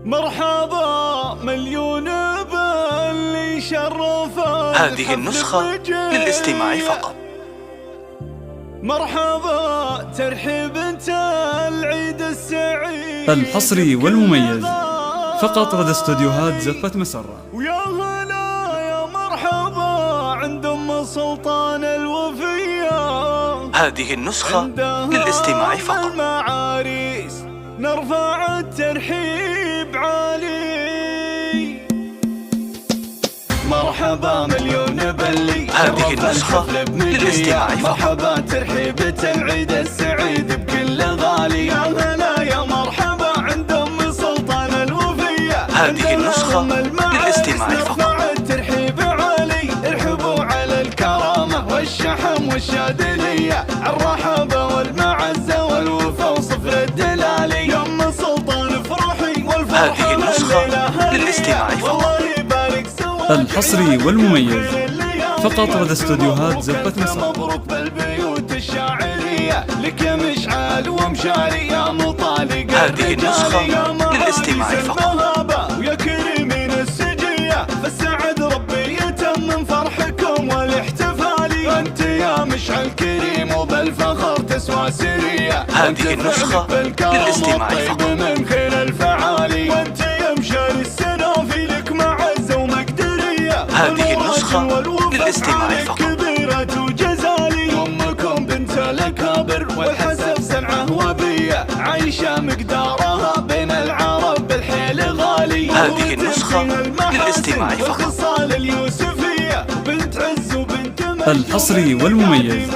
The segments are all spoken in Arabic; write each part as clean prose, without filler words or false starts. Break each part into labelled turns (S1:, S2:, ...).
S1: مرحبا مليون باللي شرف
S2: هذه النسخة للاستماع فقط.
S1: مرحبا ترحيب انت العيد السعيد
S3: الحصري والمميز فقط لدى استوديوهات زفة مسرة.
S1: ويا هلا يا مرحبا عند ام سلطان الوفية.
S2: هذه النسخة للاستماع فقط.
S1: المعاريس نرفع الترحيب عالي. مرحبا مليون باللي
S2: هذه النسخة للاستماع فقط.
S1: مرحبا ترحيبة العيد السعيد بكل غالي. يا هلا يا مرحبا عند ام سلطان الوفية.
S2: هذه النسخة للاستماع فقط.
S1: الترحيب عالي ارحبوا على الكرامة والشحم والشادلية، الرحبة والمعزة والوفا وصفر الدلالي. يا ام سلطان افرحي والفرحة
S2: هذه النسخة للاستماع فقط.
S3: الحصري والمميز فقط لدى استوديوهات زفة مسرة.
S1: مبروك بالبيوت الشاعرية لك يا مشعل ومشاري يا مطالق.
S2: هذه النسخة للاستماع فقط.
S1: ويا كريمين السجية فالسعد ربي يتمم فرحكم والاحتفالي. انت يا مشعل كريم وبالفخر تسوى سرية.
S2: هذه النسخة للاستماع فقط.
S1: من خير الفعالي. وانت يا مشاري السنافي لك معزة ومقدرية.
S2: هذه النسخة للاستماع فقط.
S1: كبيرة وجزالي. أمكم بنت الأكابر والحسب سمعه وبية، عايشة مقدارها بين العرب بالحيل غالي.
S2: هذه النسخة للاستماع فقط.
S1: وخصال اليوسفية بنت عز وبنت
S3: الحصري والمميز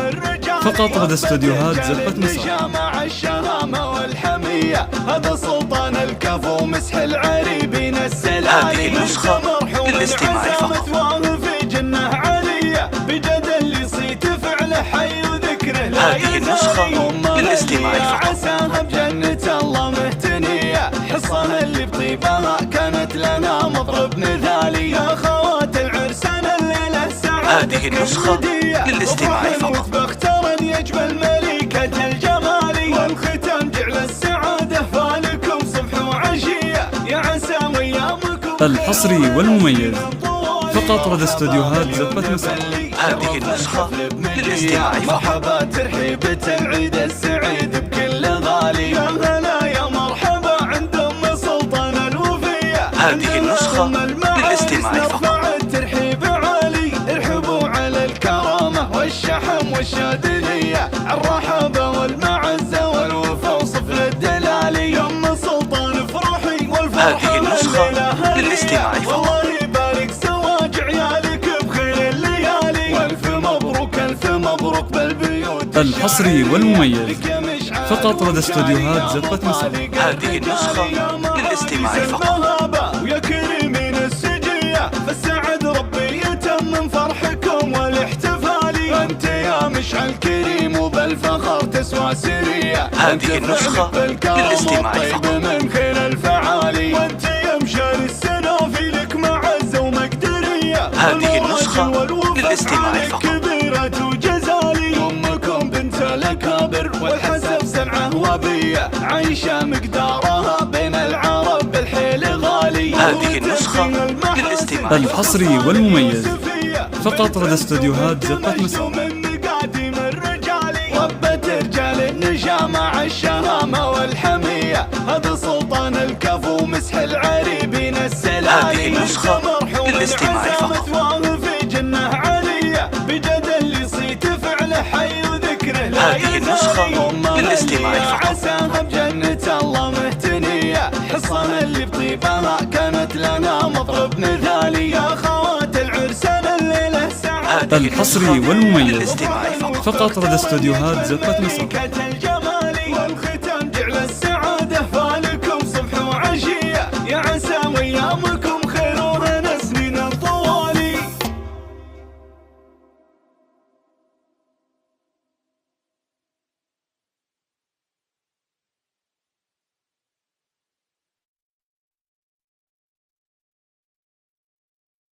S3: فقط لدى استوديوهات زفة مسرة.
S1: مع الشهامة والحمية هذا سلطان الكفو مسح العريبين السلالي.
S2: هذه النسخة للاستماع فقط.
S1: في جنة عالية بجد اللي صيت فعله حي وذكره.
S2: هذه النسخة للاستماع فقط.
S1: عساها بجنة الله مهتنية، حصانها اللي بطيبها كانت لنا مضرب مثالي. يا خوات العرسان الليلة سعادة.
S2: هذه النسخة للاستماع فقط.
S1: بختار يجمل ملكة الجمال، والختام جعل السعادة فالكم صبح وعشية. يا عسى ويامكم
S3: الحصري والمميز فقط لدى استوديوهات زفة مسرة.
S2: هذه النسخة للاستماع فقط.
S1: مرحبا ترحيبة العيد السعيد بكل غالي. يا هلا يا مرحبا عند ام سلطان الوفية.
S2: هذه النسخة للاستماع فقط.
S1: الترحيب عالي ارحبوا على الكرامة والشحم والشادلية، الرحبة والمعزة والوفا وصفر الدلالي. يا ام سلطان افرحي والفرحة.
S2: هذه النسخة للاستماع فقط.
S1: الله يبارك زواج عيالك بخير الليالي، والف مبروك الف مبروك بالبيوت.
S3: الحصري والمميز فقط لدى استوديوهات زفة مسرة.
S2: هذه النسخة للاستماع فقط.
S1: ويا كريمين السجية فالسعد ربي يتمم فرحكم والاحتفالي. انت يا مشعل كريم وبالفخر تسوى سرية.
S2: هذه النسخة للاستماع فقط.
S1: من خير الفعالي. وانت يا مشاري السنافي لك معزة ومقدرية.
S2: هذه النسخة للاستماع فقط.
S1: كبيرة وجزالي. أمكم بنت الأكابر والحسب سمعه وبية، عايشة مقدارها بين العرب بالحيل غالي.
S2: هذه النسخة للاستماع فقط.
S3: الحصري والمميز فقط لدى استوديوهات زفة مسرة.
S1: ربة رجال النجا مع الشهامة والحمية هذا سلطان الكفو مسح العريبين السلالي.
S2: هذه النسخة للاستماع فقط.
S1: في جنة عالية بجد اللي صيت فعله حي وذكره.
S2: هذه النسخة للاستماع فقط.
S1: عساها بجنة الله مهتنية، حصانها اللي بطيبها كانت لنا مضرب مثالي. يا خوات العرسان الليلة سعادة.
S3: الحصري والمميز فقط لدى استوديوهات زفة مسرة.